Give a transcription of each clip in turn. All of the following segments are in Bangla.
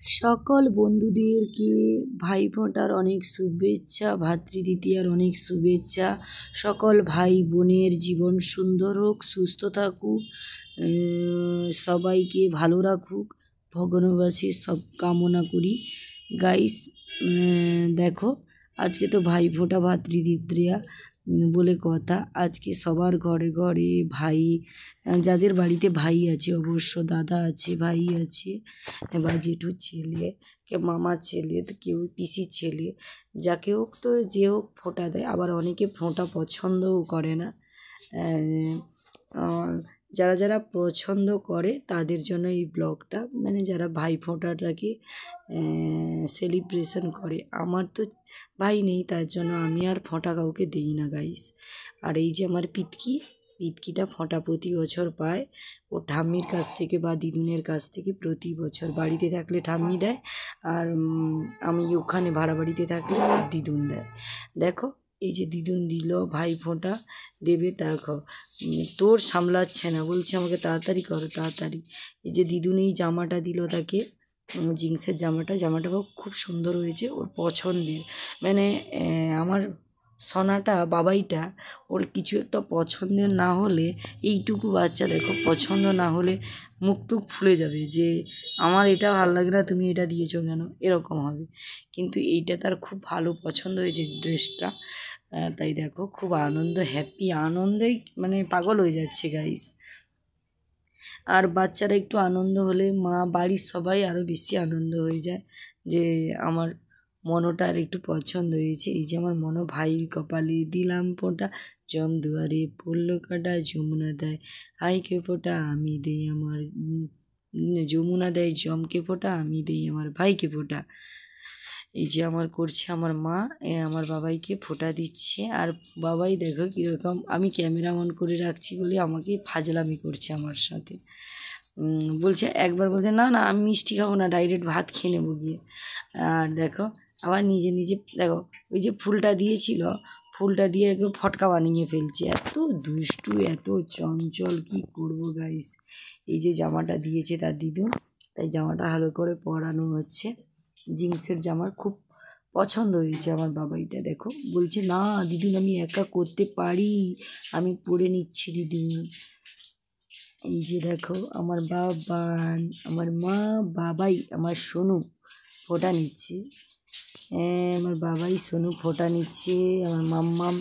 সকল বন্ধুদেরকে ভাইফোঁটার অনেক শুভেচ্ছা, ভাতৃদ্বিতীয়ার অনেক শুভেচ্ছা। সকল ভাই বোনের জীবন সুন্দর হোক, সুস্থ থাকুক, সবাইকে ভালো রাখুক, ভগবানের কাছে সব কামনা করি। গাইস, দেখো আজকে তো ভাইফোঁটা, ভাতৃদ্বিতীয়া বলে কথা। আজকে সবার ঘরে ঘরে ভাই, যাদের বাড়িতে ভাই আছে, অবশ্য দাদা আছে, ভাই আছে, বা জেঠুর ছেলে, কেউ মামার ছেলে, তো কেউ পিসির ছেলে, যাকে হোক, তো যে হোক ফোঁটা দেয়। আবার অনেকে ফোঁটা পছন্দও করে না। যারা যারা পছন্দ করে তাদের জন্য এই ব্লগটা, মানে যারা ভাইফোঁটাটাকে সেলিব্রেশন করে। আমার তো ভাই নেই, তার জন্য আমি আর ফোঁটা কাউকে দিই না গাইস। আর এই যে আমার পিতকিটা ফোঁটা প্রতি বছর পায় ও ঠাম্মির কাছ থেকে বা দিদুনের কাছ থেকে। প্রতি বছর বাড়িতে থাকলে ঠাম্মি দেয়, আর আমি ওখানে ভাড়া বাড়িতে থাকলে দিদুন দেয়। দেখো এই যে দিদুন দিল ভাইফোঁটা, দেবে। দেখো তোর সামলাচ্ছে না, বলছে আমাকে তাড়াতাড়ি করো, তাড়াতাড়ি। এই যে দিদুন এই জামাটা দিল তাকে, জিন্সের জামাটা খুব সুন্দর হয়েছে, ওর পছন্দের। মানে আমার সোনাটা, বাবাইটা, ওর কিছু একটা পছন্দের না হলে, এইটুকু বাচ্চা দেখো, পছন্দ না হলে মুখ টুক ফুলে যাবে যে আমার এটা ভালো লাগে না, তুমি এটা দিয়েছো কেন, এরকম হবে। কিন্তু এইটা তার খুব ভালো পছন্দ হয়েছে ড্রেসটা। তাই দেখো খুব আনন্দ, হ্যাপি, আনন্দেই মানে পাগল হয়ে যাচ্ছে গাইস। আর বাচ্চারা একটু আনন্দ হলে মা, বাড়ির সবাই আরও বেশি আনন্দ হয়ে যায় যে আমার মনোটা আর একটু পছন্দ হয়েছে। এই যে আমার মনো ভাইয়ের কপালে দিলাম ফোঁটা, জম দুয়ারে পড়লো কাটা, যমুনা দেয় হাইকে ফোঁটা, আমি দেই আমার যমুনা দেয় জমকে ফোঁটা, আমি দেই আমার ভাইকে ফোঁটা। এই যে আমার করছে আমার মা, আমার বাবাইকে ফোঁটা দিচ্ছে। আর বাবাই দেখো কীরকম, আমি ক্যামেরা অন করে রাখছি বলে আমাকে ফাজলামি করছে আমার সাথে। বলছে, একবার বলছে না না আমি মিষ্টি খাবো না, ডাইরেক্ট ভাত খেয়ে নেবো গিয়ে। আর দেখো আবার নিজে নিজে দেখো ওই যে ফুলটা দিয়েছিল, ফুলটা দিয়ে একদম ফটকা বানিয়ে ফেলছে। এত দুষ্টু, এত চঞ্চল, কি করবো গাইস। এই যে জামাটা দিয়েছে তার দিদুন, তাই জামাটা ভালো করে পরানো হচ্ছে। জিন্সের জামার খুব পছন্দ হয়েছে আমার বাবাইটা। দেখো বলছে না দিদুন আমি একা করতে পারি, আমি পরে নিচ্ছি দিদুন। এই যে দেখো আমার বাবান, আমার মা, বাবাই, আমার সোনু ফোঁটা নিচ্ছে। আমার বাবাই সোনু ফোঁটা নিচ্ছে। আমার মাম্মাম,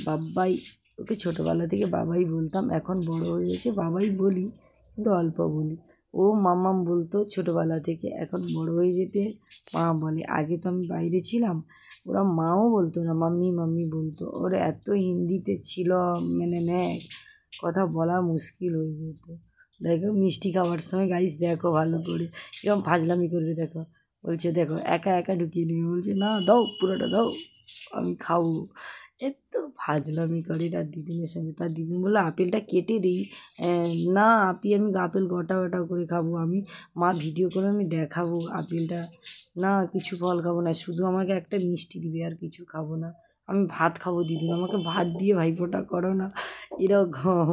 বাবাই, ওকে ছোটোবেলা থেকে বাবাই বলতাম, এখন বড় হয়ে গেছে বাবাই বলি, কিন্তু অল্প বলি। ও মাম্মাম বলতো ছোটোবেলা থেকে, এখন বড় হয়ে যেতে মা বলে। আগে তো আমি বাইরে ছিলাম, ওরা মাও বলতো না, মাম্মি মাম্মি বলতো। ওরা এত হিন্দিতে ছিল, মানে কথা বলা মুশকিল হয়ে যেত। দেখো মিষ্টি খাওয়ার সময় গাইস দেখো ভালো করে এরকম ফাজলামি করবে। দেখো বলছে, দেখো একা একা ঢুকিয়ে নেবে, বলছে না দাও পুরোটা দাও আমি খাবো। এত ফাজলামি করে তার দিদিনের সঙ্গে। তার দিদিন বললো আপেলটা কেটে দিই, না আমি আপেল গোটা গোটা করে খাবো, আমি মা ভিডিও করে আমি দেখাবো আপেলটা, না কিছু ফল খাবো না, শুধু আমাকে একটা মিষ্টি দিবে, আর কিছু খাবো না, আমি ভাত খাবো, দিদিন আমাকে ভাত দিয়ে ভাইফোঁটা করো না, এরকম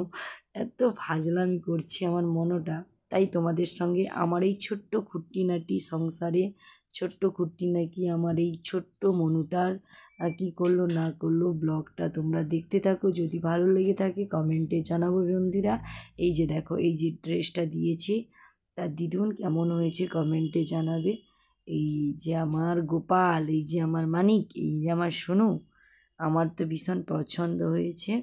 এত ফাজলামি করছে আমার মনোটা। তাই তোমাদের সঙ্গে আমার এই ছোট্ট খুঁটিনাটি সংসারে, ছোট্ট খুঁটিনাটি আমার এই ছোট্ট মনুটার কী করলো না করলো ব্লগটা তোমরা দেখতে থাকো। যদি ভালো লেগে থাকে কমেন্টে জানাবো বন্ধুরা। এই যে দেখো এই যে ড্রেসটা দিয়েছে তার দিদুন, কেমন হয়েছে কমেন্টে জানাবে। এই যে আমার গোপাল, এই যে আমার মানিক, এই যে আমার সোনু, আমার তো ভীষণ পছন্দ হয়েছে।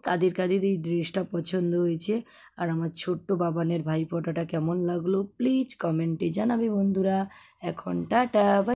কাদের কাদের এই ড্রেসটা পছন্দ হয়েছে আর আমার ছোট্ট বাবানের ভাইফোঁটাটা কেমন লাগলো প্লিজ কমেন্টে জানাবে বন্ধুরা। এখন টাটা, বাই।